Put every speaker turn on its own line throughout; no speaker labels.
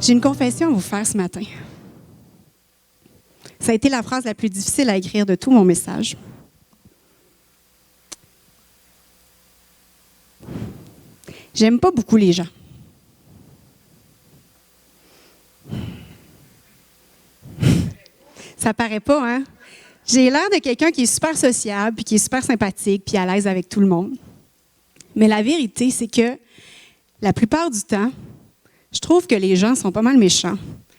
J'ai une confession à vous faire ce matin. Ça a été la phrase la plus difficile à écrire de tout mon message. J'aime pas beaucoup les gens. Ça paraît pas, hein? J'ai l'air de quelqu'un qui est super sociable, puis qui est super sympathique, puis à l'aise avec tout le monde. Mais la vérité, c'est que la plupart du temps, je trouve que les gens sont pas mal méchants,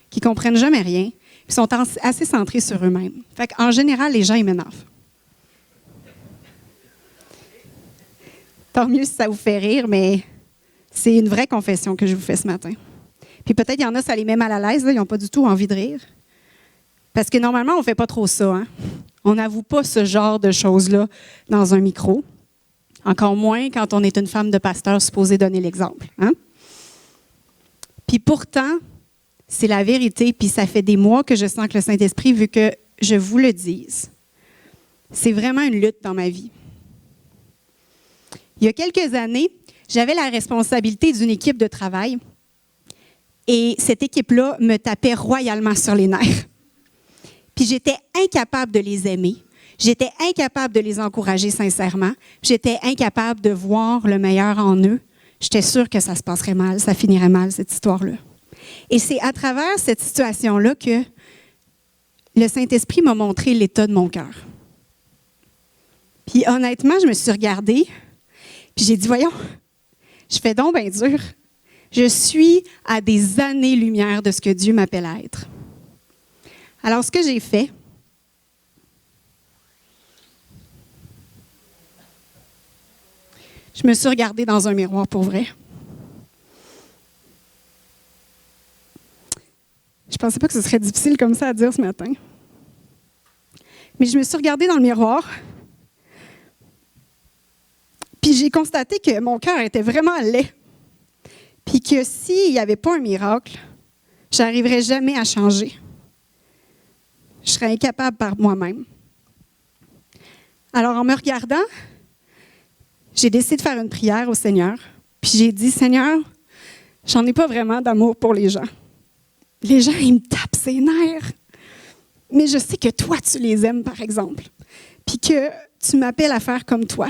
qui comprennent jamais rien, puis sont assez centrés sur eux-mêmes. Fait qu'en général, les gens, ils m'énervent. Tant mieux si ça vous fait rire, mais c'est une vraie confession que je vous fais ce matin. Puis peut-être il y en a, ça les met mal à l'aise, là, ils n'ont pas du tout envie de rire. Parce que normalement, on ne fait pas trop ça. Hein? On n'avoue pas ce genre de choses-là dans un micro. Encore moins quand on est une femme de pasteur supposée donner l'exemple. Hein? Puis pourtant, c'est la vérité, puis ça fait des mois que je sens que le Saint-Esprit veut que je vous le dise. C'est vraiment une lutte dans ma vie. Il y a quelques années, j'avais la responsabilité d'une équipe de travail et cette équipe-là me tapait royalement sur les nerfs. Puis j'étais incapable de les aimer, j'étais incapable de les encourager sincèrement, j'étais incapable de voir le meilleur en eux. J'étais sûre que ça se passerait mal, ça finirait mal, cette histoire-là. Et c'est à travers cette situation-là que le Saint-Esprit m'a montré l'état de mon cœur. Puis honnêtement, je me suis regardée, puis j'ai dit, voyons, je fais donc bien dur. Je suis à des années-lumière de ce que Dieu m'appelle à être. Alors, ce que j'ai fait, je me suis regardée dans un miroir pour vrai. Je ne pensais pas que ce serait difficile comme ça à dire ce matin. Mais je me suis regardée dans le miroir, puis j'ai constaté que mon cœur était vraiment laid. Puis que s'il n'y avait pas un miracle, je n'arriverais jamais à changer. Je serais incapable par moi-même. Alors, en me regardant, j'ai décidé de faire une prière au Seigneur. Puis j'ai dit, Seigneur, j'en ai pas vraiment d'amour pour les gens. Les gens, ils me tapent ses nerfs. Mais je sais que toi, tu les aimes, par exemple. Puis que tu m'appelles à faire comme toi.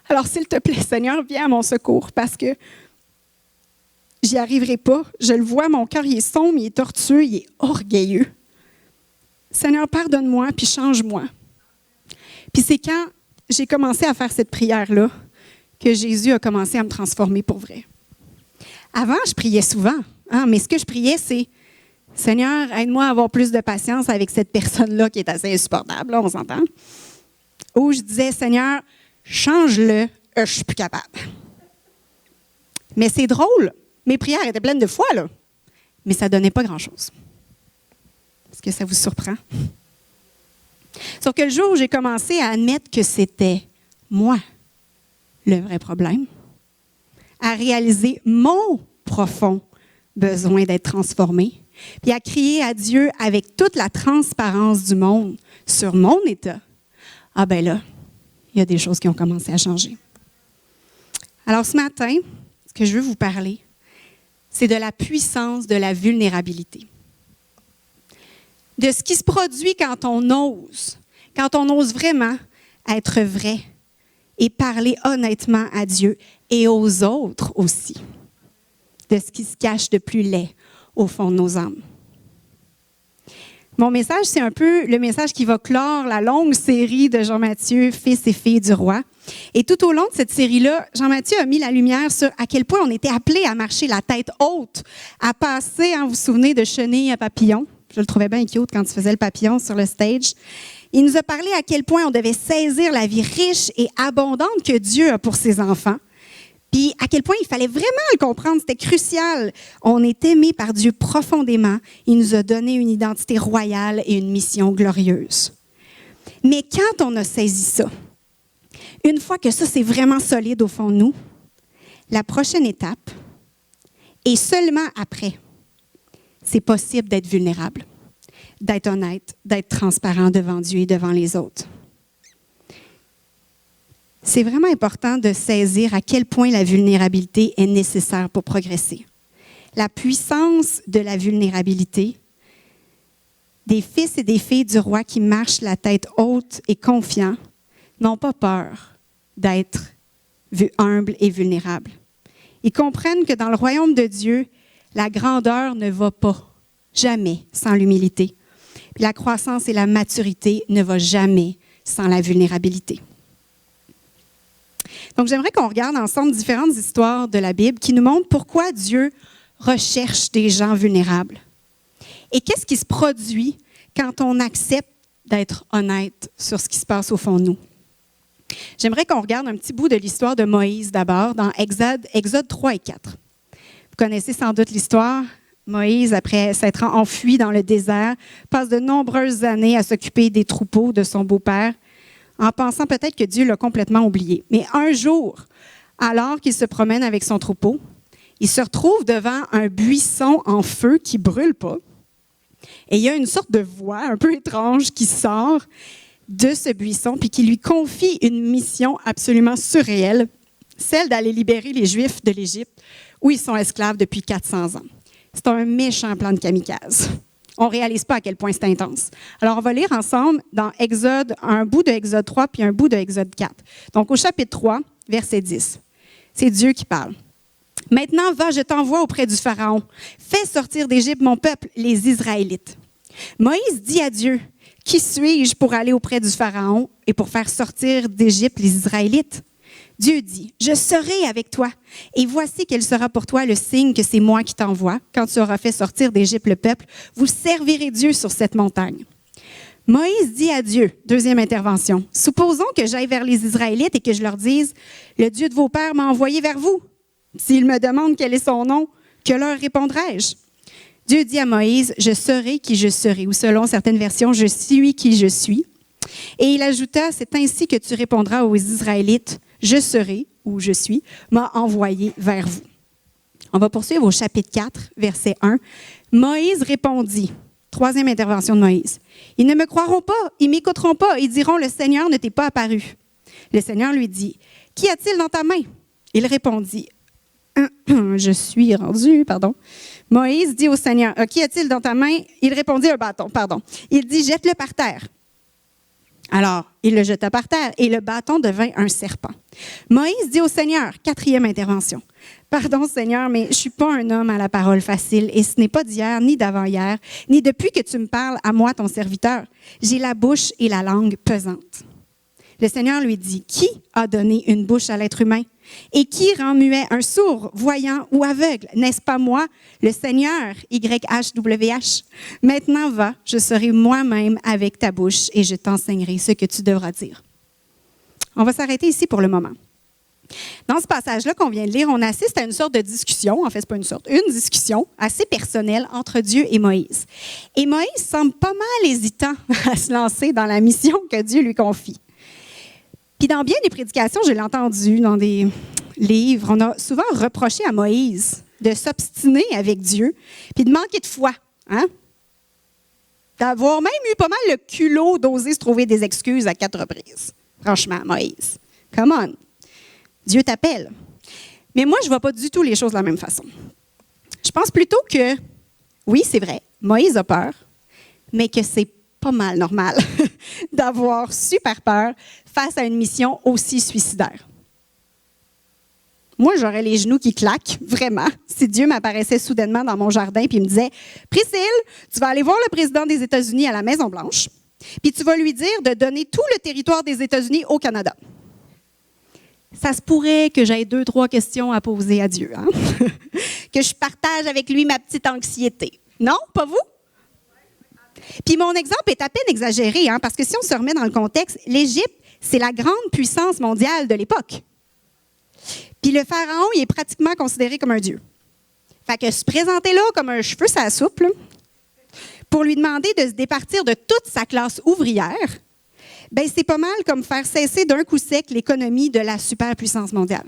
Alors, s'il te plaît, Seigneur, viens à mon secours parce que j'y arriverai pas. Je le vois, mon cœur, il est sombre, il est tortueux, il est orgueilleux. Seigneur, pardonne-moi, puis change-moi. Puis c'est quand j'ai commencé à faire cette prière-là que Jésus a commencé à me transformer pour vrai. Avant, je priais souvent, hein, mais ce que je priais, c'est « Seigneur, aide-moi à avoir plus de patience avec cette personne-là qui est assez insupportable, là, on s'entend. » Ou je disais « Seigneur, change-le, je suis plus capable. » Mais c'est drôle, mes prières étaient pleines de foi, là, mais ça ne donnait pas grand-chose. Est-ce que ça vous surprend? Sauf que le jour où j'ai commencé à admettre que c'était moi le vrai problème, à réaliser mon profond besoin d'être transformé, puis à crier à Dieu avec toute la transparence du monde sur mon état, ah ben là, il y a des choses qui ont commencé à changer. Alors ce matin, ce que je veux vous parler, c'est de la puissance de la vulnérabilité. De ce qui se produit quand on ose vraiment être vrai et parler honnêtement à Dieu et aux autres aussi, de ce qui se cache de plus laid au fond de nos âmes. Mon message, c'est un peu le message qui va clore la longue série de Jean-Matthieu, fils et filles du roi. Et tout au long de cette série-là, Jean-Matthieu a mis la lumière sur à quel point on était appelé à marcher la tête haute, à passer, vous vous souvenez, de chenille à papillon. Je le trouvais bien cute quand il faisait le papillon sur le stage. Il nous a parlé à quel point on devait saisir la vie riche et abondante que Dieu a pour ses enfants. Puis à quel point il fallait vraiment le comprendre, c'était crucial. On est aimé par Dieu profondément. Il nous a donné une identité royale et une mission glorieuse. Mais quand on a saisi ça, une fois que ça c'est vraiment solide au fond de nous, la prochaine étape, et seulement après, c'est possible d'être vulnérable, d'être honnête, d'être transparent devant Dieu et devant les autres. C'est vraiment important de saisir à quel point la vulnérabilité est nécessaire pour progresser. la puissance de la vulnérabilité, des fils et des filles du roi qui marchent la tête haute et confiants n'ont pas peur d'être humbles et vulnérables. Ils comprennent que dans le royaume de Dieu, la grandeur ne va pas, jamais, sans l'humilité. Puis la croissance et la maturité ne vont jamais sans la vulnérabilité. Donc, j'aimerais qu'on regarde ensemble différentes histoires de la Bible qui nous montrent pourquoi Dieu recherche des gens vulnérables. Et qu'est-ce qui se produit quand on accepte d'être honnête sur ce qui se passe au fond de nous? J'aimerais qu'on regarde un petit bout de l'histoire de Moïse d'abord, dans Exode 3 et 4. Vous connaissez sans doute l'histoire. Moïse, après s'être enfui dans le désert, passe de nombreuses années à s'occuper des troupeaux de son beau-père, en pensant peut-être que Dieu l'a complètement oublié. Mais un jour, alors qu'il se promène avec son troupeau, il se retrouve devant un buisson en feu qui ne brûle pas. Et il y a une sorte de voix un peu étrange qui sort de ce buisson puis qui lui confie une mission absolument surréelle, celle d'aller libérer les Juifs de l'Égypte où ils sont esclaves depuis 400 ans. C'est un méchant plan de kamikaze. On ne réalise pas à quel point c'est intense. Alors, on va lire ensemble dans Exode, un bout de Exode 3 puis un bout de Exode 4. Donc, au chapitre 3, verset 10, c'est Dieu qui parle. « Maintenant, va, je t'envoie auprès du Pharaon. Fais sortir d'Égypte mon peuple, les Israélites. » Moïse dit à Dieu, « Qui suis-je pour aller auprès du Pharaon et pour faire sortir d'Égypte les Israélites? » Dieu dit, « Je serai avec toi, et voici quel sera pour toi le signe que c'est moi qui t'envoie. Quand tu auras fait sortir d'Égypte le peuple, vous servirez Dieu sur cette montagne. » Moïse dit à Dieu, deuxième intervention, « Supposons que j'aille vers les Israélites et que je leur dise, « Le Dieu de vos pères m'a envoyé vers vous. S'ils me demandent quel est son nom, que leur répondrai-je? » Dieu dit à Moïse, « Je serai qui je serai. » Ou selon certaines versions, « Je suis qui je suis. » Et il ajouta, « C'est ainsi que tu répondras aux Israélites, « Je serai, ou je suis, m'a envoyé vers vous. » On va poursuivre au chapitre 4, verset 1. Moïse répondit, troisième intervention de Moïse, « Ils ne me croiront pas, ils ne m'écouteront pas, ils diront, « Le Seigneur ne t'est pas apparu. » Le Seigneur lui dit, « Qu'y a-t-il dans ta main? » Il répondit, « Je suis rendu, pardon. » Moïse dit au Seigneur, « Qu'y a-t-il dans ta main? » Il répondit, « Un bâton, pardon. » Il dit, « Jette-le par terre. » Alors, il le jeta par terre et le bâton devint un serpent. Moïse dit au Seigneur, quatrième intervention, « Pardon, Seigneur, mais je ne suis pas un homme à la parole facile et ce n'est pas d'hier, ni d'avant-hier, ni depuis que tu me parles à moi, ton serviteur. J'ai la bouche et la langue pesantes. » Le Seigneur lui dit, « Qui a donné une bouche à l'être humain? Et qui rend muet un sourd, voyant ou aveugle? N'est-ce pas moi, le Seigneur, YHWH? Maintenant va, je serai moi-même avec ta bouche et je t'enseignerai ce que tu devras dire. » On va s'arrêter ici pour le moment. Dans ce passage-là qu'on vient de lire, on assiste à une sorte de discussion, en fait, c'est pas une sorte, une discussion assez personnelle entre Dieu et Moïse. Et Moïse semble pas mal hésitant à se lancer dans la mission que Dieu lui confie. Puis dans bien des prédications, je l'ai entendu dans des livres, on a souvent reproché à Moïse de s'obstiner avec Dieu, puis de manquer de foi, hein? D'avoir même eu pas mal le culot d'oser se trouver des excuses à 4 reprises. Franchement, Moïse, come on, Dieu t'appelle. Mais moi, je ne vois pas du tout les choses de la même façon. Je pense plutôt que, oui, c'est vrai, Moïse a peur, mais que c'est pas mal normal d'avoir super peur face à une mission aussi suicidaire. Moi, j'aurais les genoux qui claquent, vraiment, si Dieu m'apparaissait soudainement dans mon jardin et me disait « Priscille, tu vas aller voir le président des États-Unis à la Maison-Blanche, puis tu vas lui dire de donner tout le territoire des États-Unis au Canada. » Ça se pourrait que j'aie 2-3 questions à poser à Dieu, hein? Que je partage avec lui ma petite anxiété. Non, pas vous? Puis mon exemple est à peine exagéré, hein, parce que si on se remet dans le contexte, l'Égypte, c'est la grande puissance mondiale de l'époque. Puis le pharaon, il est pratiquement considéré comme un dieu. Fait que se présenter là comme un cheveu sur la soupe, là, pour lui demander de se départir de toute sa classe ouvrière, ben c'est pas mal comme faire cesser d'un coup sec l'économie de la superpuissance mondiale.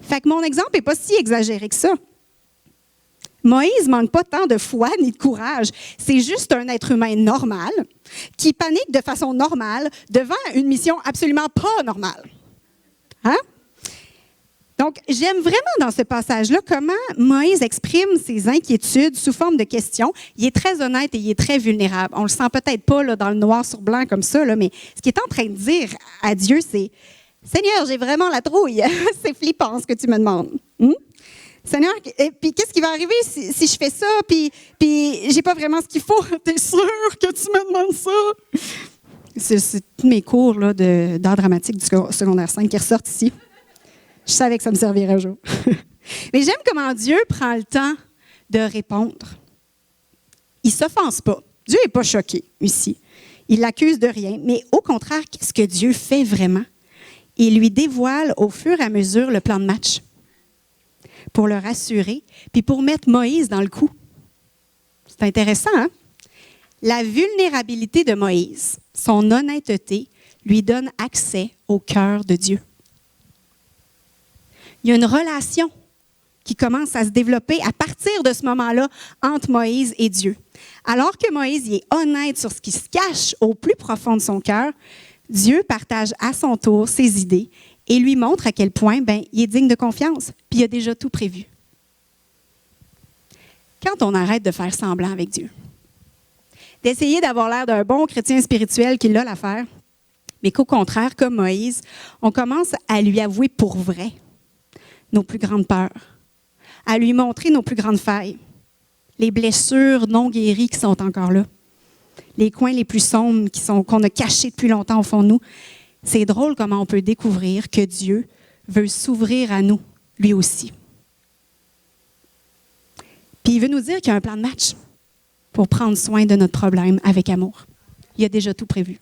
Fait que mon exemple n'est pas si exagéré que ça. Moïse ne manque pas tant de foi ni de courage. C'est juste un être humain normal qui panique de façon normale devant une mission absolument pas normale. Hein? Donc, j'aime vraiment dans ce passage-là comment Moïse exprime ses inquiétudes sous forme de questions. Il est très honnête et il est très vulnérable. On le sent peut-être pas là, dans le noir sur blanc comme ça, là, mais ce qu'il est en train de dire à Dieu, c'est « Seigneur, j'ai vraiment la trouille. C'est flippant ce que tu me demandes. Seigneur, et puis qu'est-ce qui va arriver si je fais ça, puis j'ai pas vraiment ce qu'il faut? T'es sûr que tu me demandes ça? » C'est tous mes cours là, d'art dramatique du secondaire 5 qui ressortent ici. Je savais que ça me servirait un jour. Mais j'aime comment Dieu prend le temps de répondre. Il ne s'offense pas. Dieu n'est pas choqué ici. Il l'accuse de rien. Mais au contraire, qu'est-ce que Dieu fait vraiment? Il lui dévoile au fur et à mesure le plan de match pour le rassurer, puis pour mettre Moïse dans le coup. C'est intéressant, hein? La vulnérabilité de Moïse, son honnêteté, lui donne accès au cœur de Dieu. Il y a une relation qui commence à se développer à partir de ce moment-là entre Moïse et Dieu. Alors que Moïse est honnête sur ce qui se cache au plus profond de son cœur, Dieu partage à son tour ses idées et lui montre à quel point il est digne de confiance, puis il a déjà tout prévu. Quand on arrête de faire semblant avec Dieu, d'essayer d'avoir l'air d'un bon chrétien spirituel qui l'a l'affaire, mais qu'au contraire, comme Moïse, on commence à lui avouer pour vrai nos plus grandes peurs, à lui montrer nos plus grandes failles, les blessures non guéries qui sont encore là, les coins les plus sombres qu'on a cachés depuis longtemps au fond de nous. C'est drôle comment on peut découvrir que Dieu veut s'ouvrir à nous, lui aussi. Puis il veut nous dire qu'il y a un plan de match pour prendre soin de notre problème avec amour. Il a déjà tout prévu.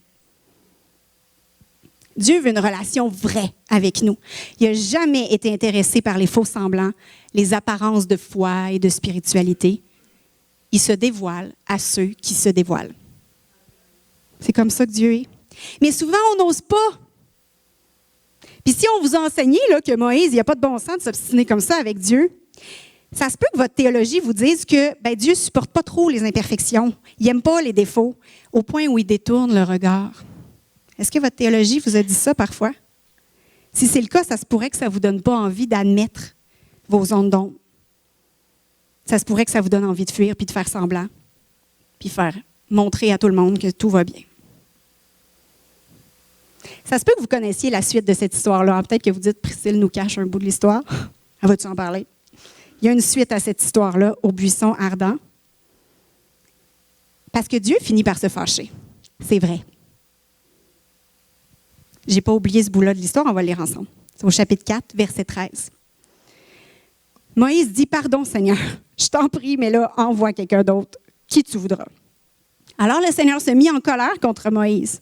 Dieu veut une relation vraie avec nous. Il n'a jamais été intéressé par les faux semblants, les apparences de foi et de spiritualité. Il se dévoile à ceux qui se dévoilent. C'est comme ça que Dieu est. Mais souvent, on n'ose pas. Puis si on vous a enseigné là, que Moïse, il n'y a pas de bon sens de s'obstiner comme ça avec Dieu, ça se peut que votre théologie vous dise que Dieu ne supporte pas trop les imperfections. Il n'aime pas les défauts, au point où il détourne le regard. Est-ce que votre théologie vous a dit ça parfois? Si c'est le cas, ça se pourrait que ça ne vous donne pas envie d'admettre vos zones d'ombre. Ça se pourrait que ça vous donne envie de fuir, puis de faire semblant, puis faire montrer à tout le monde que tout va bien. Ça se peut que vous connaissiez la suite de cette histoire-là. Peut-être que vous dites, Priscille nous cache un bout de l'histoire. Elle va-tu en parler? Il y a une suite à cette histoire-là, au buisson ardent. Parce que Dieu finit par se fâcher. C'est vrai. Je n'ai pas oublié ce bout-là de l'histoire, on va le lire ensemble. C'est au chapitre 4, verset 13. Moïse dit, « Pardon, Seigneur, je t'en prie, mais là, envoie quelqu'un d'autre, qui tu voudras. » Alors le Seigneur se mit en colère contre Moïse.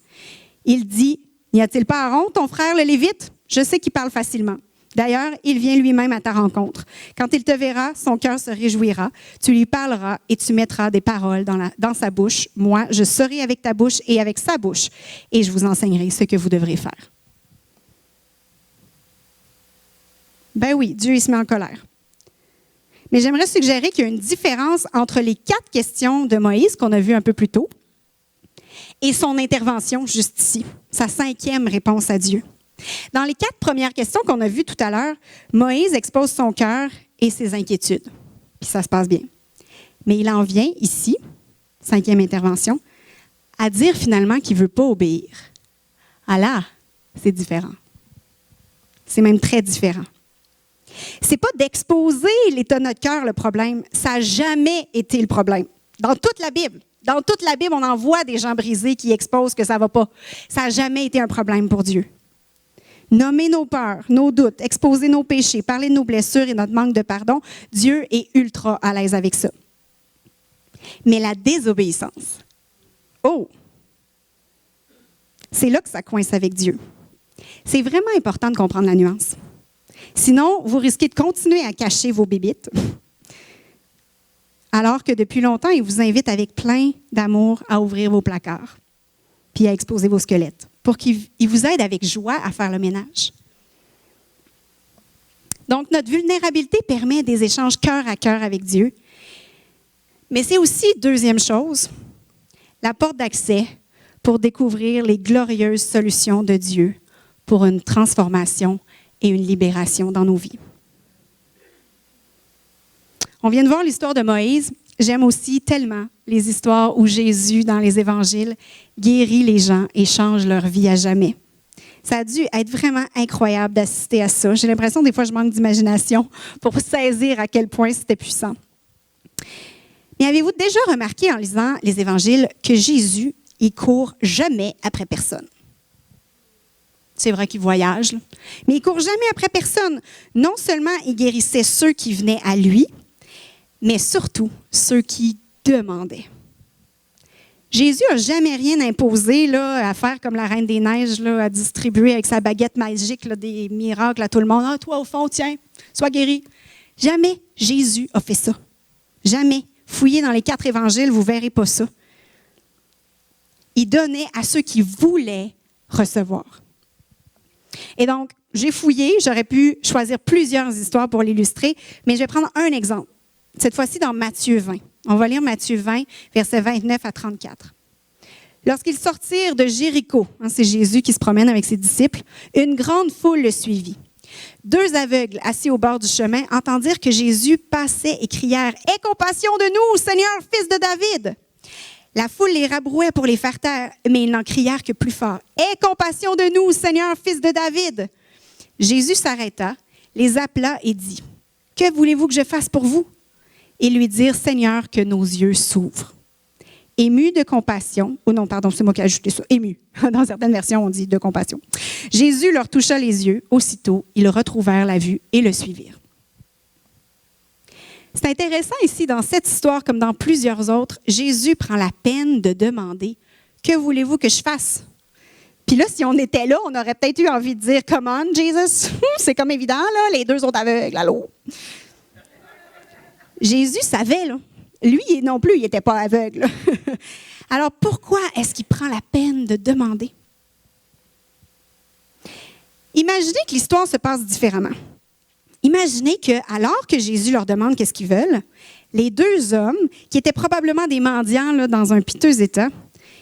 Il dit, « N'y a-t-il pas Aaron, ton frère le Lévite? Je sais qu'il parle facilement. D'ailleurs, il vient lui-même à ta rencontre. Quand il te verra, son cœur se réjouira. Tu lui parleras et tu mettras des paroles dans sa bouche. Moi, je serai avec ta bouche et avec sa bouche, et je vous enseignerai ce que vous devrez faire. » Ben oui, Dieu, il se met en colère. Mais j'aimerais suggérer qu'il y a une différence entre les 4 questions de Moïse qu'on a vues un peu plus tôt et son intervention juste ici, sa 5e réponse à Dieu. Dans les 4 premières questions qu'on a vues tout à l'heure, Moïse expose son cœur et ses inquiétudes. Puis ça se passe bien. Mais il en vient ici, 5e intervention, à dire finalement qu'il ne veut pas obéir. Ah là, c'est différent. C'est même très différent. C'est pas d'exposer l'état de notre cœur le problème. Ça n'a jamais été le problème. Dans toute la Bible, on en voit des gens brisés qui exposent que ça ne va pas. Ça n'a jamais été un problème pour Dieu. Nommer nos peurs, nos doutes, exposer nos péchés, parler de nos blessures et notre manque de pardon, Dieu est ultra à l'aise avec ça. Mais la désobéissance, c'est là que ça coince avec Dieu. C'est vraiment important de comprendre la nuance. Sinon, vous risquez de continuer à cacher vos bébites, alors que depuis longtemps, il vous invite avec plein d'amour à ouvrir vos placards, puis à exposer vos squelettes, pour qu'il vous aide avec joie à faire le ménage. Donc, notre vulnérabilité permet des échanges cœur à cœur avec Dieu. Mais c'est aussi, deuxième chose, la porte d'accès pour découvrir les glorieuses solutions de Dieu pour une transformation et une libération dans nos vies. On vient de voir l'histoire de Moïse. J'aime aussi tellement les histoires où Jésus, dans les évangiles, guérit les gens et change leur vie à jamais. Ça a dû être vraiment incroyable d'assister à ça. J'ai l'impression des fois je manque d'imagination pour saisir à quel point c'était puissant. Mais avez-vous déjà remarqué en lisant les évangiles que Jésus, il court jamais après personne? C'est vrai qu'il voyage, là, mais il court jamais après personne. Non seulement il guérissait ceux qui venaient à lui, mais surtout ceux qui demandaient. Jésus n'a jamais rien imposé là, à faire comme la Reine des Neiges, là, à distribuer avec sa baguette magique là, des miracles à tout le monde. « Ah, toi, au fond, tiens, sois guéri. » Jamais Jésus a fait ça. Jamais. Fouillez dans les 4 évangiles, vous ne verrez pas ça. Il donnait à ceux qui voulaient recevoir. Et donc, j'ai fouillé, j'aurais pu choisir plusieurs histoires pour l'illustrer, mais je vais prendre un exemple. Cette fois-ci dans Matthieu 20. On va lire Matthieu 20, versets 29 à 34. Lorsqu'ils sortirent de Jéricho, c'est Jésus qui se promène avec ses disciples, une grande foule le suivit. 2 aveugles assis au bord du chemin entendirent que Jésus passait et crièrent « Aie compassion de nous, Seigneur, fils de David !» La foule les rabrouait pour les faire taire, mais ils n'en crièrent que plus fort. « Aie compassion de nous, Seigneur, fils de David !» Jésus s'arrêta, les appela et dit « Que voulez-vous que je fasse pour vous ?» Ils lui dirent « Seigneur, que nos yeux s'ouvrent. » Ému de compassion, c'est moi qui ai ajouté ça, ému. Dans certaines versions, on dit de compassion. Jésus leur toucha les yeux. Aussitôt, ils retrouvèrent la vue et le suivirent. C'est intéressant ici, dans cette histoire, comme dans plusieurs autres, Jésus prend la peine de demander « Que voulez-vous que je fasse? » Puis là, si on était là, on aurait peut-être eu envie de dire « Come on, Jesus! » C'est comme évident, là, les 2 autres aveugles, allô? Jésus savait, là. Lui non plus, il n'était pas aveugle. Alors, pourquoi est-ce qu'il prend la peine de demander? Imaginez que l'histoire se passe différemment. Imaginez qu'alors que Jésus leur demande qu'est-ce qu'ils veulent, les 2 hommes, qui étaient probablement des mendiants là, dans un piteux état,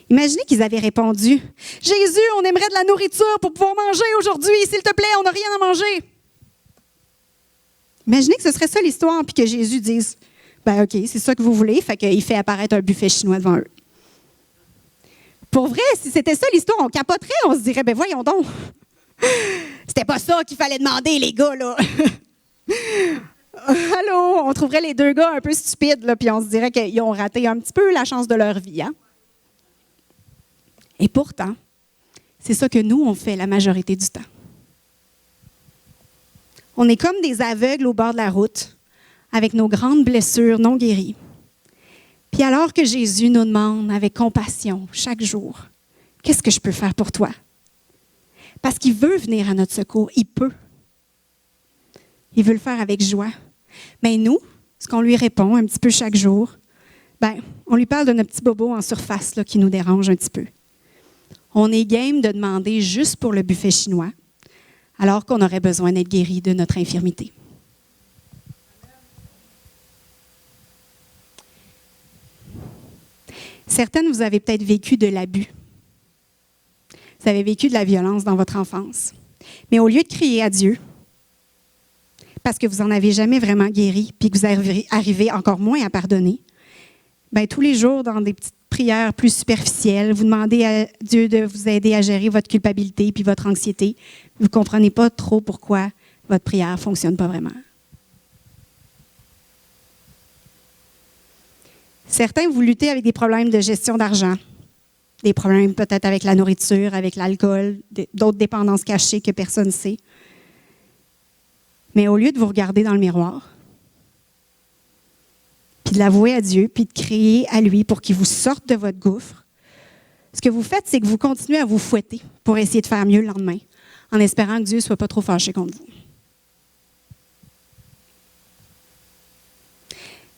imaginez qu'ils avaient répondu « Jésus, on aimerait de la nourriture pour pouvoir manger aujourd'hui, s'il te plaît, on n'a rien à manger. » Imaginez que ce serait ça l'histoire, puis que Jésus dise « Ben OK, c'est ça que vous voulez. » Fait qu'il fait apparaître un buffet chinois devant eux. Pour vrai, si c'était ça l'histoire, on capoterait, on se dirait « Ben voyons donc, c'était pas ça qu'il fallait demander, les gars, là. » Allô, on trouverait les 2 gars un peu stupides, là, puis on se dirait qu'ils ont raté un petit peu la chance de leur vie. Hein? Et pourtant, c'est ça que nous, on fait la majorité du temps. On est comme des aveugles au bord de la route, avec nos grandes blessures non guéries. Puis alors que Jésus nous demande avec compassion chaque jour, « Qu'est-ce que je peux faire pour toi? » Parce qu'il veut venir à notre secours, il peut. Il veut le faire avec joie. Mais nous, ce qu'on lui répond un petit peu chaque jour, on lui parle de notre petit bobo en surface là, qui nous dérange un petit peu. On est game de demander juste pour le buffet chinois, alors qu'on aurait besoin d'être guéri de notre infirmité. Certaines, vous avez peut-être vécu de l'abus. Vous avez vécu de la violence dans votre enfance. Mais au lieu de crier à Dieu, parce que vous n'en avez jamais vraiment guéri, puis que vous arrivez encore moins à pardonner, tous les jours, dans des petites prières plus superficielles, vous demandez à Dieu de vous aider à gérer votre culpabilité puis votre anxiété. Vous ne comprenez pas trop pourquoi votre prière ne fonctionne pas vraiment. Certains, vous luttez avec des problèmes de gestion d'argent, des problèmes peut-être avec la nourriture, avec l'alcool, d'autres dépendances cachées que personne ne sait. Mais au lieu de vous regarder dans le miroir, puis de l'avouer à Dieu, puis de crier à lui pour qu'il vous sorte de votre gouffre, ce que vous faites, c'est que vous continuez à vous fouetter pour essayer de faire mieux le lendemain, en espérant que Dieu ne soit pas trop fâché contre vous.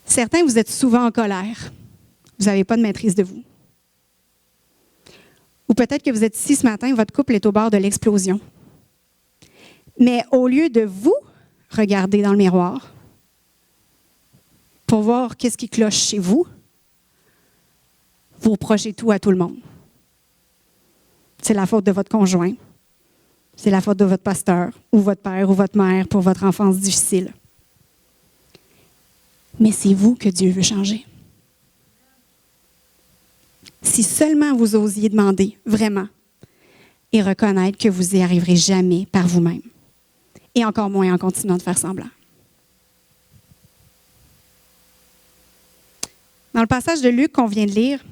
Certains, vous êtes souvent en colère. Vous n'avez pas de maîtrise de vous. Ou peut-être que vous êtes ici ce matin, votre couple est au bord de l'explosion. Mais au lieu de vous regarder dans le miroir pour voir qu'est-ce qui cloche chez vous, vous reprochez tout à tout le monde. C'est la faute de votre conjoint. c'est la faute de votre pasteur ou votre père ou votre mère pour votre enfance difficile. Mais c'est vous que Dieu veut changer. Si seulement vous osiez demander, vraiment, et reconnaître que vous n'y arriverez jamais par vous-même, et encore moins en continuant de faire semblant. Dans le passage de Luc qu'on vient de lire,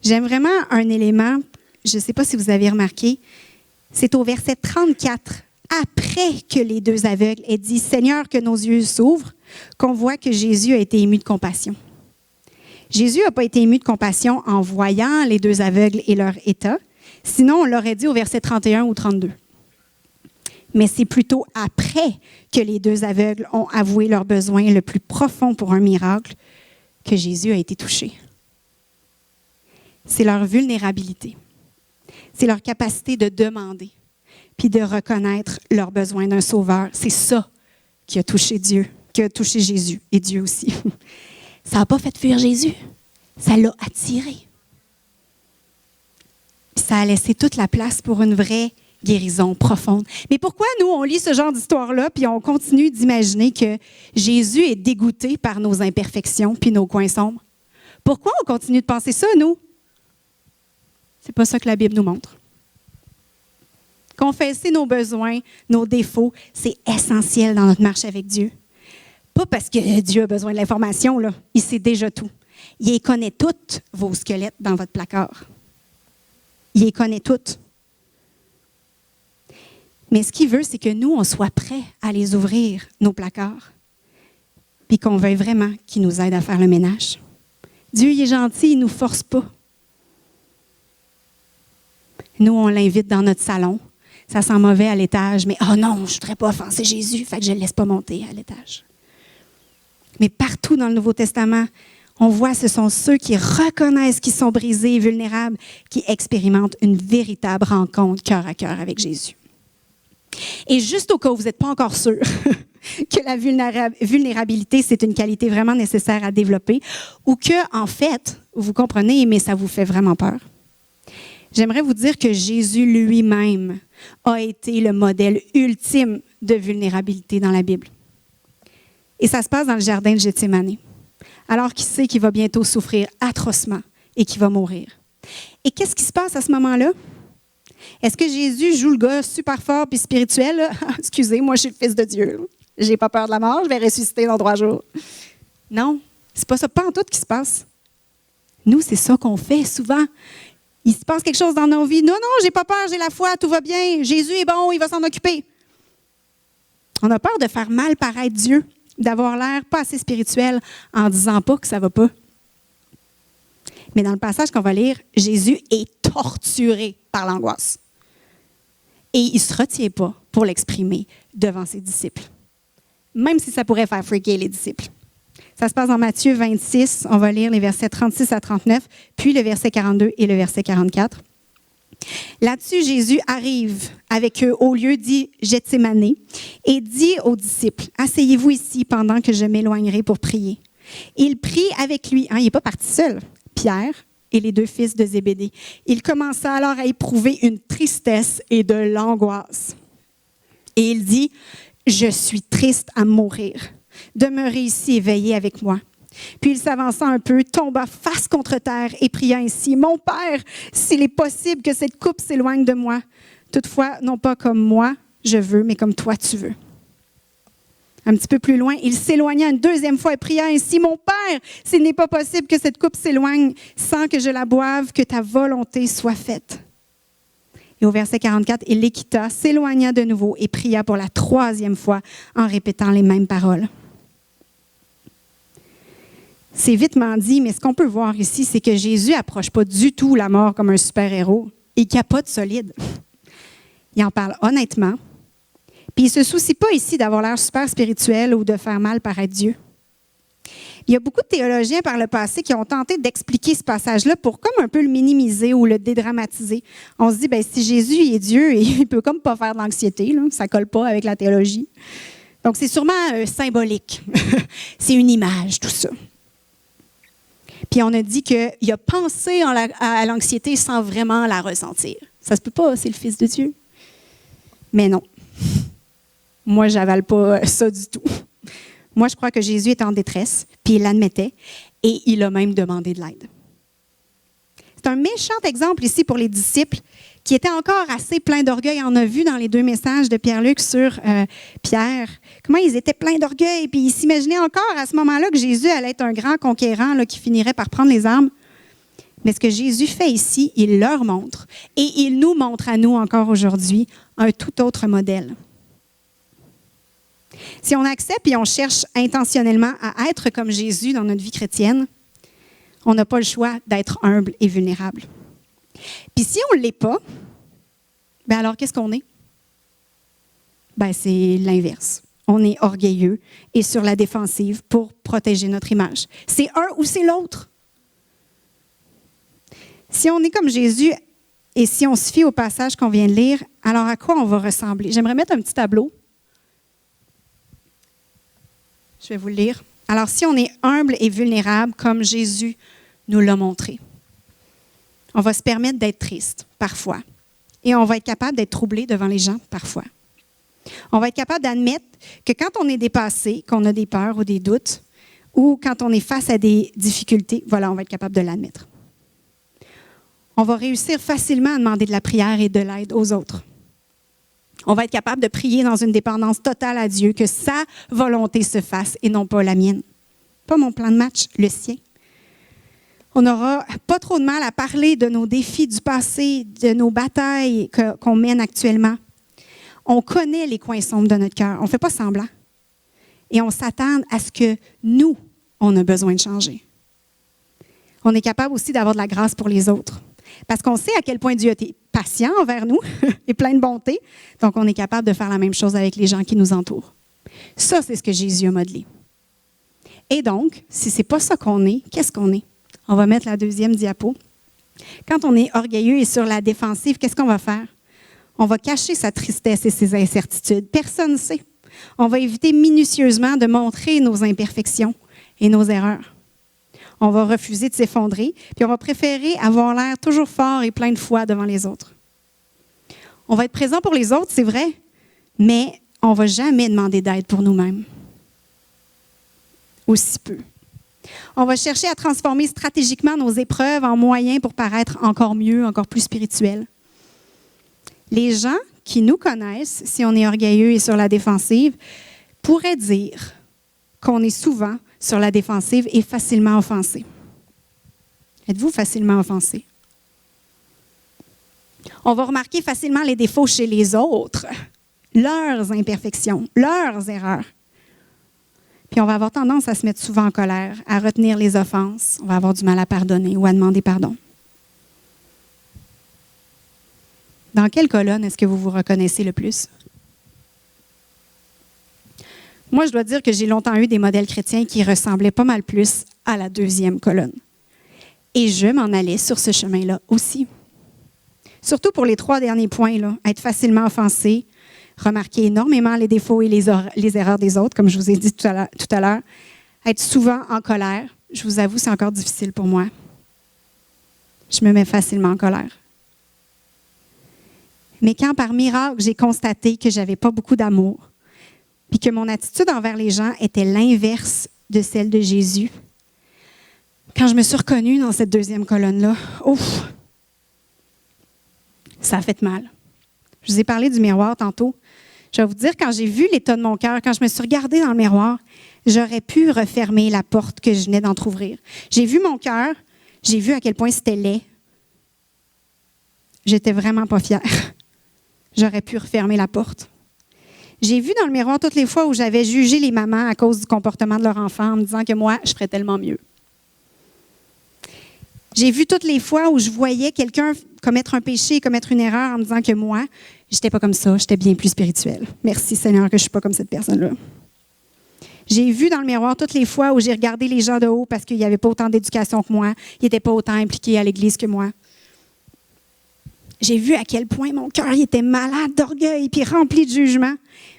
j'aime vraiment un élément, je ne sais pas si vous avez remarqué, c'est au verset 34, après que les deux aveugles aient dit « Seigneur, que nos yeux s'ouvrent », qu'on voit que Jésus a été ému de compassion. Jésus n'a pas été ému de compassion en voyant les deux aveugles et leur état, sinon on l'aurait dit au verset 31 ou 32. Mais c'est plutôt après que les deux aveugles ont avoué leur besoin le plus profond pour un miracle que Jésus a été touché. C'est leur vulnérabilité. C'est leur capacité de demander, puis de reconnaître leur besoin d'un sauveur. C'est ça qui a touché Dieu, qui a touché Jésus, et Dieu aussi. Ça n'a pas fait fuir Jésus, ça l'a attiré. Puis ça a laissé toute la place pour une vraie guérison profonde. Mais pourquoi nous, on lit ce genre d'histoire-là, puis on continue d'imaginer que Jésus est dégoûté par nos imperfections puis nos coins sombres? Pourquoi on continue de penser ça, nous? C'est pas ça que la Bible nous montre. Confesser nos besoins, nos défauts, c'est essentiel dans notre marche avec Dieu. Pas parce que Dieu a besoin de l'information, là. Il sait déjà tout. Il connaît tous vos squelettes dans votre placard. Il les connaît toutes. Mais ce qu'il veut, c'est que nous, on soit prêts à les ouvrir, nos placards, puis qu'on veuille vraiment qu'il nous aide à faire le ménage. Dieu, il est gentil, il ne nous force pas. Nous, on l'invite dans notre salon. Ça sent mauvais à l'étage, mais « Oh non, je ne voudrais pas offenser Jésus, fait que je ne le laisse pas monter à l'étage. » Mais partout dans le Nouveau Testament, on voit ce sont ceux qui reconnaissent qu'ils sont brisés et vulnérables, qui expérimentent une véritable rencontre cœur à cœur avec Jésus. Et juste au cas où vous n'êtes pas encore sûr que la vulnérabilité, c'est une qualité vraiment nécessaire à développer, ou que, en fait, vous comprenez, mais ça vous fait vraiment peur, j'aimerais vous dire que Jésus lui-même a été le modèle ultime de vulnérabilité dans la Bible. Et ça se passe dans le jardin de Gethsémani, alors qu'il sait qu'il va bientôt souffrir atrocement et qu'il va mourir. Et qu'est-ce qui se passe à ce moment-là? Est-ce que Jésus joue le gars super fort puis spirituel? Là? Excusez, moi, je suis le Fils de Dieu. J'ai pas peur de la mort, je vais ressusciter dans 3 jours. Non, c'est pas ça, pas en tout qui se passe. Nous, c'est ça qu'on fait souvent. Il se passe quelque chose dans nos vies. Non, j'ai pas peur, j'ai la foi, tout va bien. Jésus est bon, il va s'en occuper. On a peur de faire mal paraître Dieu, d'avoir l'air pas assez spirituel en disant pas que ça va pas. Mais dans le passage qu'on va lire, Jésus est torturé par l'angoisse. Et il ne se retient pas pour l'exprimer devant ses disciples. Même si ça pourrait faire freaker les disciples. Ça se passe dans Matthieu 26. On va lire les versets 36 à 39, puis le verset 42 et le verset 44. Là-dessus, Jésus arrive avec eux au lieu dit Gethsémani et dit aux disciples, « Asseyez-vous ici pendant que je m'éloignerai pour prier. » Il prie avec lui. Il n'est pas parti seul. Pierre et les 2 fils de Zébédée. Il commença alors à éprouver une tristesse et de l'angoisse. Et il dit, « Je suis triste à mourir. Demeurez ici et veillez avec moi. » Puis il s'avança un peu, tomba face contre terre et pria ainsi, « Mon Père, s'il est possible que cette coupe s'éloigne de moi. Toutefois, non pas comme moi je veux, mais comme toi tu veux. » Un petit peu plus loin, il s'éloigna une 2e fois et pria ainsi, « Mon Père, s'il n'est pas possible que cette coupe s'éloigne sans que je la boive, que ta volonté soit faite. » Et au verset 44, il les quitta, s'éloigna de nouveau et pria pour la 3e fois en répétant les mêmes paroles. C'est vitement dit, mais ce qu'on peut voir ici, c'est que Jésus n'approche pas du tout la mort comme un super-héros. Il capote solide. Il en parle honnêtement. Puis il ne se soucie pas ici d'avoir l'air super spirituel ou de faire mal paraître Dieu. Il y a beaucoup de théologiens par le passé qui ont tenté d'expliquer ce passage-là pour comme un peu le minimiser ou le dédramatiser. On se dit, si Jésus est Dieu, il ne peut comme pas faire de l'anxiété, là. Ça ne colle pas avec la théologie. Donc c'est sûrement symbolique. C'est une image, tout ça. Puis on a dit qu'il a pensé à l'anxiété sans vraiment la ressentir. Ça se peut pas, c'est le Fils de Dieu. Mais non. Moi, je n'avale pas ça du tout. Moi, je crois que Jésus est en détresse, puis il l'admettait, et il a même demandé de l'aide. C'est un méchant exemple ici pour les disciples qui étaient encore assez pleins d'orgueil. On a vu dans les 2 messages de Pierre-Luc sur Pierre, comment ils étaient pleins d'orgueil, puis ils s'imaginaient encore à ce moment-là que Jésus allait être un grand conquérant là, qui finirait par prendre les armes. Mais ce que Jésus fait ici, il leur montre, et il nous montre à nous encore aujourd'hui un tout autre modèle. Si on accepte et on cherche intentionnellement à être comme Jésus dans notre vie chrétienne, on n'a pas le choix d'être humble et vulnérable. Puis si on ne l'est pas, bien alors qu'est-ce qu'on est? Bien, c'est l'inverse. On est orgueilleux et sur la défensive pour protéger notre image. C'est un ou c'est l'autre. Si on est comme Jésus et si on se fie au passage qu'on vient de lire, alors à quoi on va ressembler? J'aimerais mettre un petit tableau. Je vais vous le lire. Alors, si on est humble et vulnérable, comme Jésus nous l'a montré, on va se permettre d'être triste, parfois. Et on va être capable d'être troublé devant les gens, parfois. On va être capable d'admettre que quand on est dépassé, qu'on a des peurs ou des doutes, ou quand on est face à des difficultés, voilà, on va être capable de l'admettre. On va réussir facilement à demander de la prière et de l'aide aux autres. On va être capable de prier dans une dépendance totale à Dieu, que sa volonté se fasse et non pas la mienne. Pas mon plan de match, le sien. On n'aura pas trop de mal à parler de nos défis du passé, de nos batailles qu'on mène actuellement. On connaît les coins sombres de notre cœur. On ne fait pas semblant. Et on s'attend à ce que nous, on a besoin de changer. On est capable aussi d'avoir de la grâce pour les autres. Parce qu'on sait à quel point Dieu a été patient envers nous et plein de bonté. Donc, on est capable de faire la même chose avec les gens qui nous entourent. Ça, c'est ce que Jésus a modelé. Et donc, si ce n'est pas ça qu'on est, qu'est-ce qu'on est? On va mettre la 2e diapo. Quand on est orgueilleux et sur la défensive, qu'est-ce qu'on va faire? On va cacher sa tristesse et ses incertitudes. Personne ne sait. On va éviter minutieusement de montrer nos imperfections et nos erreurs. On va refuser de s'effondrer, puis on va préférer avoir l'air toujours fort et plein de foi devant les autres. On va être présent pour les autres, c'est vrai, mais on ne va jamais demander d'aide pour nous-mêmes. Aussi peu. On va chercher à transformer stratégiquement nos épreuves en moyens pour paraître encore mieux, encore plus spirituels. Les gens qui nous connaissent, si on est orgueilleux et sur la défensive, pourraient dire qu'on est souvent sur la défensive et facilement offensé. Êtes-vous facilement offensé? On va remarquer facilement les défauts chez les autres, leurs imperfections, leurs erreurs. Puis on va avoir tendance à se mettre souvent en colère, à retenir les offenses. On va avoir du mal à pardonner ou à demander pardon. Dans quelle colonne est-ce que vous vous reconnaissez le plus? Moi, je dois dire que j'ai longtemps eu des modèles chrétiens qui ressemblaient pas mal plus à la 2e colonne. Et je m'en allais sur ce chemin-là aussi. Surtout pour les 3 derniers points, là, être facilement offensé, remarquer énormément les défauts et les erreurs des autres, comme je vous ai dit tout à l'heure, être souvent en colère. Je vous avoue, c'est encore difficile pour moi. Je me mets facilement en colère. Mais quand par miracle, j'ai constaté que je n'avais pas beaucoup d'amour, puis que mon attitude envers les gens était l'inverse de celle de Jésus, quand je me suis reconnue dans cette 2e colonne-là, ouf, ça a fait mal. Je vous ai parlé du miroir tantôt. Je vais vous dire, quand j'ai vu l'état de mon cœur, quand je me suis regardée dans le miroir, j'aurais pu refermer la porte que je venais d'entrouvrir. J'ai vu mon cœur, j'ai vu à quel point c'était laid. J'étais vraiment pas fière. J'aurais pu refermer la porte. J'ai vu dans le miroir toutes les fois où j'avais jugé les mamans à cause du comportement de leur enfant en me disant que moi, je ferais tellement mieux. J'ai vu toutes les fois où je voyais quelqu'un commettre un péché, commettre une erreur en me disant que moi, je n'étais pas comme ça, j'étais bien plus spirituelle. Merci Seigneur que je ne suis pas comme cette personne-là. J'ai vu dans le miroir toutes les fois où j'ai regardé les gens de haut parce qu'ils n'avaient pas autant d'éducation que moi, ils n'étaient pas autant impliqués à l'Église que moi. J'ai vu à quel point mon cœur était malade d'orgueil puis rempli de jugement.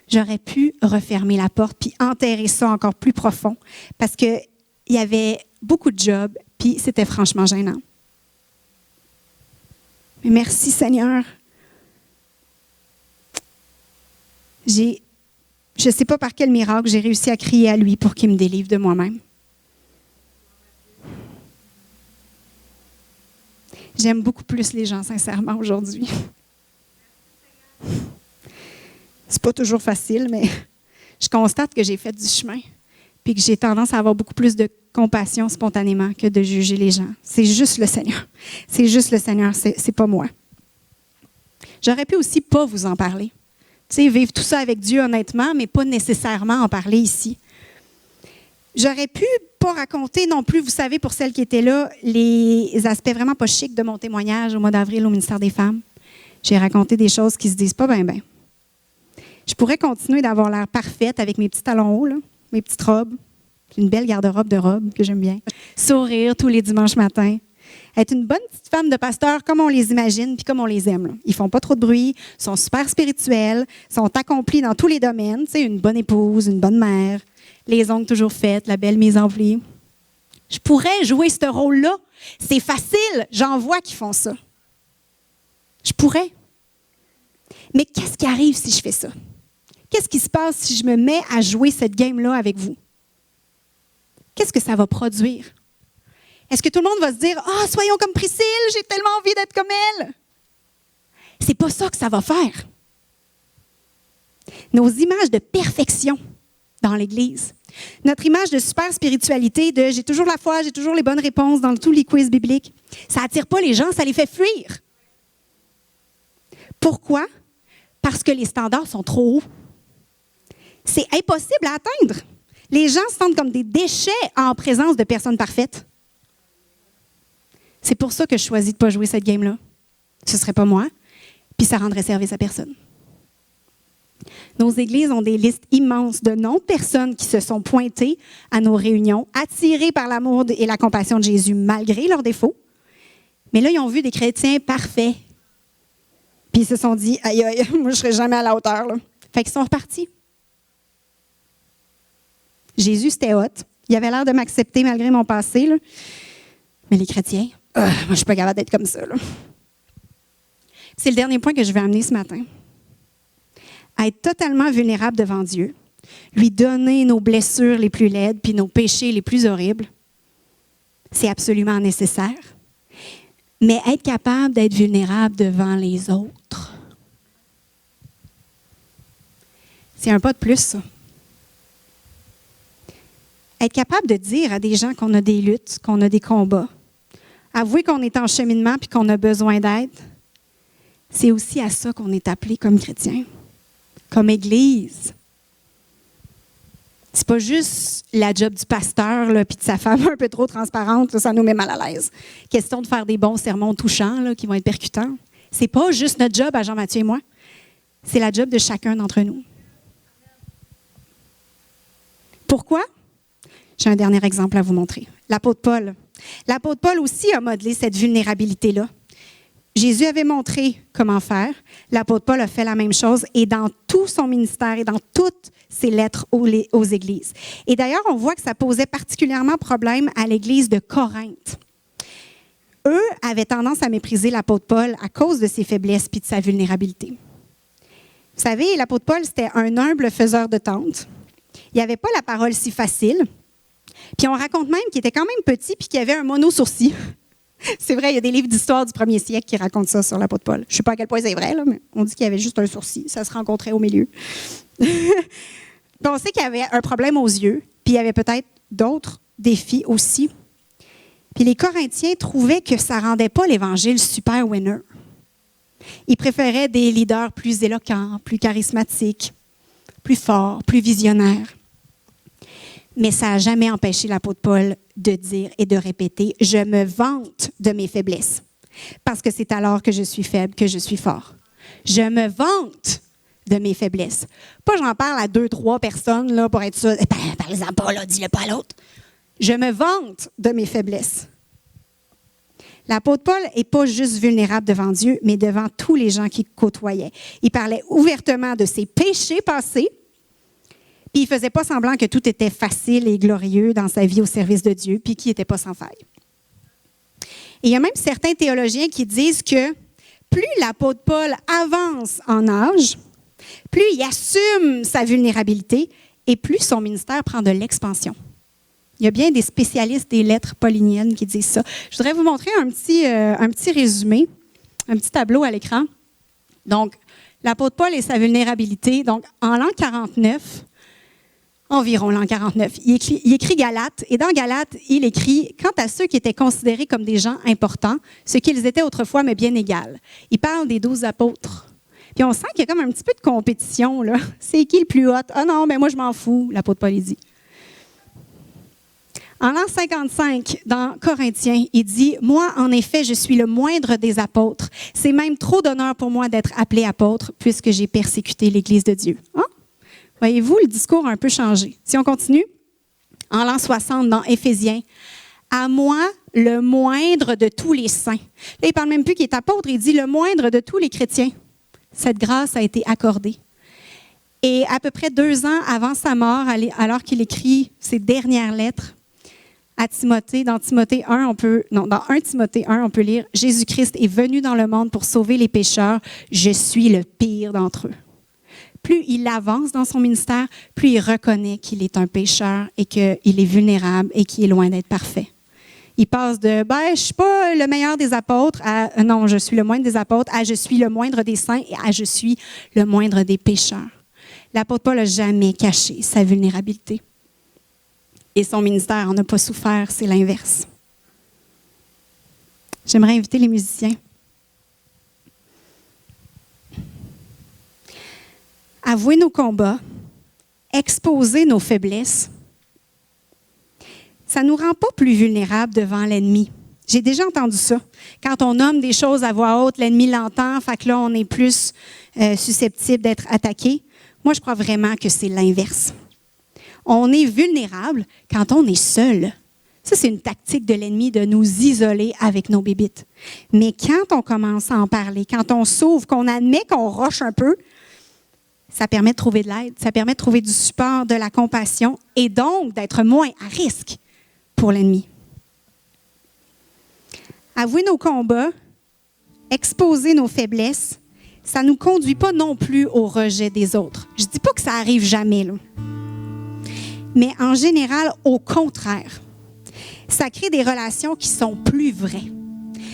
J'aurais pu refermer la porte puis enterrer ça encore plus profond parce qu'il y avait beaucoup de jobs puis c'était franchement gênant. Mais merci Seigneur je ne sais pas par quel miracle, j'ai réussi à crier à lui pour qu'il me délivre de moi-même. J'aime beaucoup plus les gens, sincèrement, aujourd'hui. C'est pas toujours facile, mais je constate que j'ai fait du chemin, puis que j'ai tendance à avoir beaucoup plus de compassion spontanément que de juger les gens. C'est juste le Seigneur. C'est juste le Seigneur, c'est pas moi. J'aurais pu aussi pas vous en parler. Tu sais, vivre tout ça avec Dieu honnêtement, mais pas nécessairement en parler ici. J'aurais pu pas raconter non plus, vous savez, pour celles qui étaient là, les aspects vraiment pas chics de mon témoignage au mois d'avril au ministère des Femmes. J'ai raconté des choses qui se disent pas bien. Je pourrais continuer d'avoir l'air parfaite avec mes petits talons hauts, là, mes petites robes, une belle garde-robe de robes que j'aime bien. Sourire tous les dimanches matins. Être une bonne petite femme de pasteur comme on les imagine puis comme on les aime. Là. Ils font pas trop de bruit, sont super spirituels, sont accomplis dans tous les domaines. Tu sais, une bonne épouse, une bonne mère, les ongles toujours faites, la belle mise en pli. Je pourrais jouer ce rôle-là. C'est facile, j'en vois qui font ça. Je pourrais. Mais qu'est-ce qui arrive si je fais ça? Qu'est-ce qui se passe si je me mets à jouer cette game-là avec vous? Qu'est-ce que ça va produire? Est-ce que tout le monde va se dire « Ah, soyons comme Priscille, j'ai tellement envie d'être comme elle! » C'est pas ça que ça va faire. Nos images de perfection dans l'Église, notre image de super spiritualité, de « j'ai toujours la foi, j'ai toujours les bonnes réponses dans tous les quiz bibliques », ça attire pas les gens, ça les fait fuir. Pourquoi? Parce que les standards sont trop hauts. C'est impossible à atteindre. Les gens se sentent comme des déchets en présence de personnes parfaites. C'est pour ça que je choisis de ne pas jouer cette game-là. Ce ne serait pas moi, puis ça rendrait service à personne. Nos églises ont des listes immenses de noms de personnes qui se sont pointées à nos réunions, attirées par l'amour et la compassion de Jésus malgré leurs défauts. Mais là, ils ont vu des chrétiens parfaits. Puis ils se sont dit, aïe, aïe, moi, je ne serai jamais à la hauteur. Là. Fait qu'ils sont repartis. Jésus, c'était hot. Il avait l'air de m'accepter malgré mon passé. Là. Mais les chrétiens, moi, je ne suis pas capable d'être comme ça. Là. C'est le dernier point que je vais amener ce matin. À être totalement vulnérable devant Dieu, lui donner nos blessures les plus laides puis nos péchés les plus horribles, c'est absolument nécessaire. Mais être capable d'être vulnérable devant les autres, c'est un pas de plus, ça. Être capable de dire à des gens qu'on a des luttes, qu'on a des combats, avouer qu'on est en cheminement puis qu'on a besoin d'aide, c'est aussi à ça qu'on est appelé comme chrétien, comme Église. C'est pas juste la job du pasteur là, puis de sa femme un peu trop transparente, là, ça nous met mal à l'aise. Question de faire des bons sermons touchants là, qui vont être percutants. C'est pas juste notre job à Jean-Mathieu et moi. C'est la job de chacun d'entre nous. Pourquoi? J'ai un dernier exemple à vous montrer. L'apôtre Paul. L'apôtre Paul aussi a modelé cette vulnérabilité-là. Jésus avait montré comment faire. L'apôtre Paul a fait la même chose et dans tout son ministère et dans toutes ses lettres aux églises. Et d'ailleurs, on voit que ça posait particulièrement problème à l'église de Corinthe. Eux avaient tendance à mépriser l'apôtre Paul à cause de ses faiblesses et de sa vulnérabilité. Vous savez, l'apôtre Paul, c'était un humble faiseur de tentes. Il n'avait pas la parole si facile. Puis on raconte même qu'il était quand même petit puis qu'il avait un mono-sourcil. C'est vrai, il y a des livres d'histoire du 1er siècle qui racontent ça sur l'apôtre Paul. Je ne sais pas à quel point c'est vrai, là, mais on dit qu'il y avait juste un sourcil. Ça se rencontrait au milieu. On sait qu'il y avait un problème aux yeux, puis il y avait peut-être d'autres défis aussi. Puis les Corinthiens trouvaient que ça ne rendait pas l'Évangile super winner. Ils préféraient des leaders plus éloquents, plus charismatiques, plus forts, plus visionnaires. Mais ça n'a jamais empêché l'apôtre Paul de dire et de répéter « Je me vante de mes faiblesses, parce que c'est alors que je suis faible que je suis fort. Je me vante de mes faiblesses. » Pas j'en parle à 2-3 personnes là, pour être sûr. « Parlez-en pas, là, dis-le pas à l'autre. » Je me vante de mes faiblesses. L'apôtre Paul n'est pas juste vulnérable devant Dieu, mais devant tous les gens qu'il côtoyait. Il parlait ouvertement de ses péchés passés, puis il ne faisait pas semblant que tout était facile et glorieux dans sa vie au service de Dieu, puis qu'il n'était pas sans faille. Et il y a même certains théologiens qui disent que plus l'apôtre Paul avance en âge, Plus il assume sa vulnérabilité et plus son ministère prend de l'expansion. Il y a bien des spécialistes des lettres pauliniennes qui disent ça. Je voudrais vous montrer un petit résumé, un petit tableau à l'écran. Donc, l'apôtre Paul et sa vulnérabilité. Donc, en l'an 49, environ l'an 49, il écrit Galates. Et dans Galates, il écrit « Quant à ceux qui étaient considérés comme des gens importants, ce qu'ils étaient autrefois, mais bien égales. » Il parle des 12 apôtres. Puis on sent qu'il y a comme un petit peu de compétition, là. C'est qui le plus hot? Ah non, mais moi je m'en fous, l'apôtre Paul dit. En l'an 55, dans Corinthiens, il dit « Moi, en effet, je suis le moindre des apôtres. C'est même trop d'honneur pour moi d'être appelé apôtre, puisque j'ai persécuté l'Église de Dieu. Hein? » Voyez-vous, le discours a un peu changé. Si on continue, en l'an 60, dans Éphésiens, « À moi, le moindre de tous les saints. » Là, il ne parle même plus qu'il est apôtre, il dit « le moindre de tous les chrétiens. » Cette grâce a été accordée. Et à peu près 2 ans avant sa mort, alors qu'il écrit ses dernières lettres à Timothée, dans 1 Timothée 1, on peut lire « Jésus-Christ est venu dans le monde pour sauver les pécheurs. Je suis le pire d'entre eux. » Plus il avance dans son ministère, plus il reconnaît qu'il est un pécheur et qu'il est vulnérable et qu'il est loin d'être parfait. Il passe de « je ne suis pas le meilleur des apôtres » à « non, je suis le moindre des apôtres » à « je suis le moindre des saints » et à « je suis le moindre des pécheurs ». L'apôtre Paul n'a jamais caché sa vulnérabilité. Et son ministère n'en a pas souffert, c'est l'inverse. J'aimerais inviter les musiciens. Avouer nos combats, exposer nos faiblesses, ça ne nous rend pas plus vulnérables devant l'ennemi. J'ai déjà entendu ça. Quand on nomme des choses à voix haute, l'ennemi l'entend, fait que là, on est plus susceptible d'être attaqué. Moi, je crois vraiment que c'est l'inverse. On est vulnérable quand on est seul. Ça, c'est une tactique de l'ennemi de nous isoler avec nos bébites. Mais quand on commence à en parler, quand on s'ouvre, qu'on admet qu'on roche un peu, ça permet de trouver de l'aide, ça permet de trouver du support, de la compassion et donc d'être moins à risque pour l'ennemi. Avouer nos combats, exposer nos faiblesses, ça ne nous conduit pas non plus au rejet des autres. Je ne dis pas que ça arrive jamais, là. Mais en général, au contraire, ça crée des relations qui sont plus vraies.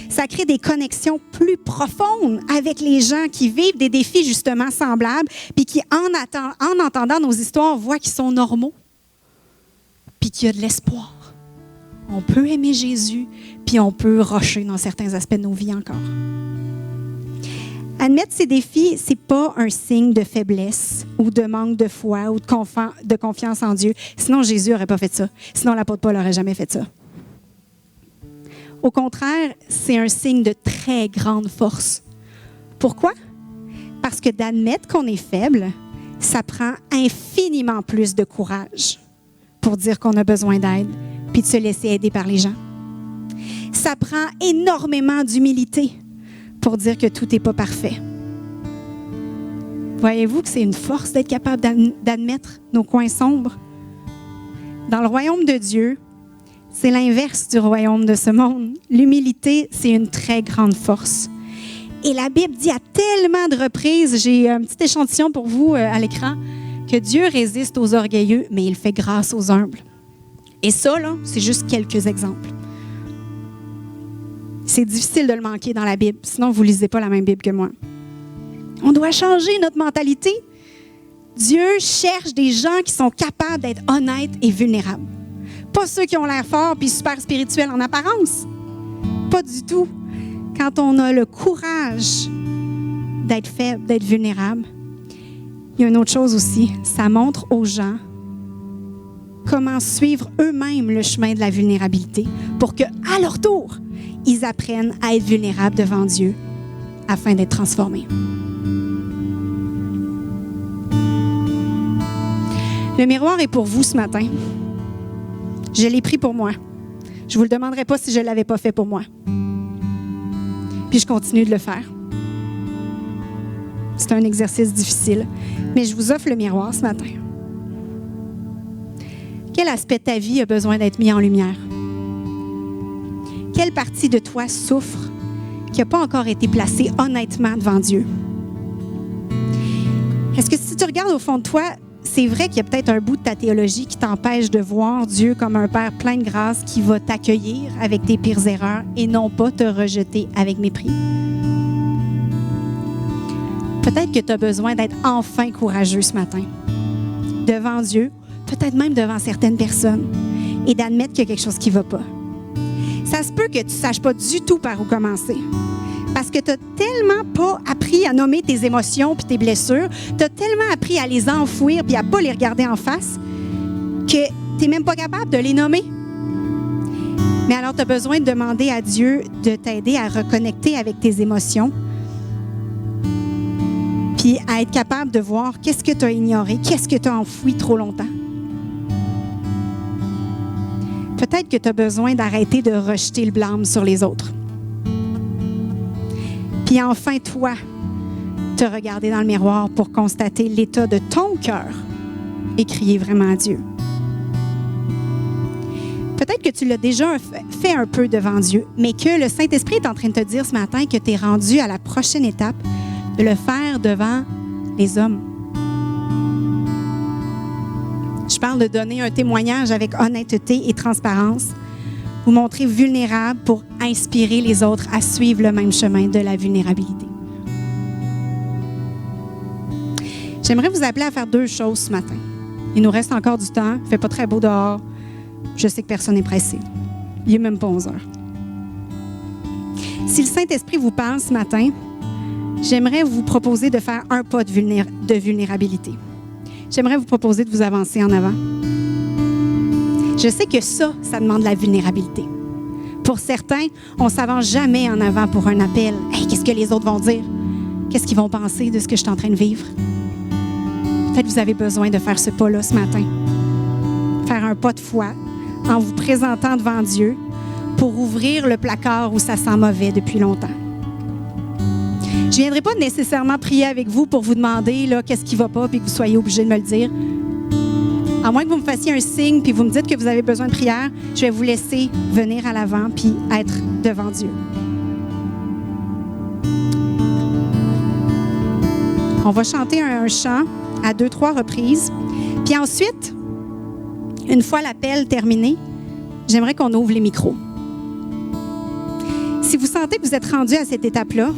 Ça crée des connexions plus profondes avec les gens qui vivent des défis justement semblables, puis qui, en entendant nos histoires, voient qu'ils sont normaux, puis qu'il y a de l'espoir. On peut aimer Jésus, puis on peut rocher dans certains aspects de nos vies encore. Admettre ces défis, ce n'est pas un signe de faiblesse ou de manque de foi ou de confiance en Dieu. Sinon, Jésus n'aurait pas fait ça. Sinon, l'apôtre Paul n'aurait jamais fait ça. Au contraire, c'est un signe de très grande force. Pourquoi? Parce que d'admettre qu'on est faible, ça prend infiniment plus de courage pour dire qu'on a besoin d'aide puis de se laisser aider par les gens. Ça prend énormément d'humilité pour dire que tout n'est pas parfait. Voyez-vous que c'est une force d'être capable d'admettre nos coins sombres? Dans le royaume de Dieu, c'est l'inverse du royaume de ce monde. L'humilité, c'est une très grande force. Et la Bible dit à tellement de reprises, j'ai un petit échantillon pour vous à l'écran, que Dieu résiste aux orgueilleux, mais il fait grâce aux humbles. Et ça, là, c'est juste quelques exemples. C'est difficile de le manquer dans la Bible, sinon vous ne lisez pas la même Bible que moi. On doit changer notre mentalité. Dieu cherche des gens qui sont capables d'être honnêtes et vulnérables. Pas ceux qui ont l'air forts puis super spirituels en apparence. Pas du tout. Quand on a le courage d'être faible, d'être vulnérable, il y a une autre chose aussi. Ça montre aux gens comment suivre eux-mêmes le chemin de la vulnérabilité pour qu'à leur tour, ils apprennent à être vulnérables devant Dieu afin d'être transformés. Le miroir est pour vous ce matin. Je l'ai pris pour moi. Je ne vous le demanderai pas si je ne l'avais pas fait pour moi. Puis je continue de le faire. C'est un exercice difficile, mais je vous offre le miroir ce matin. Quel aspect de ta vie a besoin d'être mis en lumière? Quelle partie de toi souffre qui n'a pas encore été placée honnêtement devant Dieu? Est-ce que si tu regardes au fond de toi, c'est vrai qu'il y a peut-être un bout de ta théologie qui t'empêche de voir Dieu comme un Père plein de grâce qui va t'accueillir avec tes pires erreurs et non pas te rejeter avec mépris? Peut-être que tu as besoin d'être enfin courageux ce matin, devant Dieu, peut-être même devant certaines personnes, et d'admettre qu'il y a quelque chose qui ne va pas. Ça se peut que tu ne saches pas du tout par où commencer. Parce que tu n'as tellement pas appris à nommer tes émotions puis tes blessures, tu as tellement appris à les enfouir puis à ne pas les regarder en face, que tu n'es même pas capable de les nommer. Mais alors, tu as besoin de demander à Dieu de t'aider à reconnecter avec tes émotions, puis à être capable de voir qu'est-ce que tu as ignoré, qu'est-ce que tu as enfoui trop longtemps. Peut-être que tu as besoin d'arrêter de rejeter le blâme sur les autres. Puis enfin, toi, te regarder dans le miroir pour constater l'état de ton cœur et crier vraiment à Dieu. Peut-être que tu l'as déjà fait un peu devant Dieu, mais que le Saint-Esprit est en train de te dire ce matin que tu es rendu à la prochaine étape de le faire devant les hommes. Je parle de donner un témoignage avec honnêteté et transparence, vous montrer vulnérable pour inspirer les autres à suivre le même chemin de la vulnérabilité. J'aimerais vous appeler à faire 2 choses ce matin. Il nous reste encore du temps, il ne fait pas très beau dehors. Je sais que personne n'est pressé. Il n'est même pas 11 heures. Si le Saint-Esprit vous parle ce matin, j'aimerais vous proposer de faire un pas de vulnérabilité. J'aimerais vous proposer de vous avancer en avant. Je sais que ça demande la vulnérabilité. Pour certains, on ne s'avance jamais en avant pour un appel. « Hey, qu'est-ce que les autres vont dire? Qu'est-ce qu'ils vont penser de ce que je suis en train de vivre? » Peut-être que vous avez besoin de faire ce pas-là ce matin. Faire un pas de foi en vous présentant devant Dieu pour ouvrir le placard où ça sent mauvais depuis longtemps. Je ne viendrai pas nécessairement prier avec vous pour vous demander là, qu'est-ce qui ne va pas et que vous soyez obligé de me le dire. À moins que vous me fassiez un signe puis vous me dites que vous avez besoin de prière, je vais vous laisser venir à l'avant puis être devant Dieu. On va chanter un chant à 2-3 reprises. Puis ensuite, une fois l'appel terminé, j'aimerais qu'on ouvre les micros. Si vous sentez que vous êtes rendu à cette étape-là,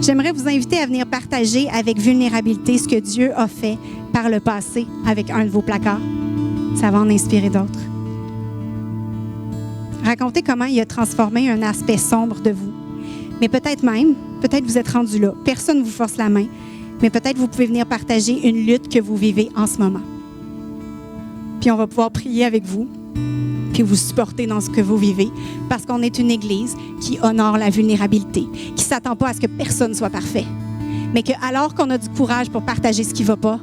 j'aimerais vous inviter à venir partager avec vulnérabilité ce que Dieu a fait par le passé avec un de vos placards. Ça va en inspirer d'autres. Racontez comment il a transformé un aspect sombre de vous. Mais peut-être vous êtes rendu là. Personne ne vous force la main, mais peut-être vous pouvez venir partager une lutte que vous vivez en ce moment. Puis on va pouvoir prier avec vous, puis vous supporter dans ce que vous vivez, parce qu'on est une Église qui honore la vulnérabilité, qui ne s'attend pas à ce que personne soit parfait, mais que alors qu'on a du courage pour partager ce qui ne va pas,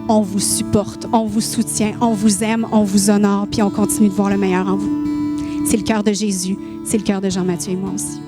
on vous supporte, on vous soutient, on vous aime, on vous honore, puis on continue de voir le meilleur en vous. C'est le cœur de Jésus, c'est le cœur de Jean-Mathieu et moi aussi.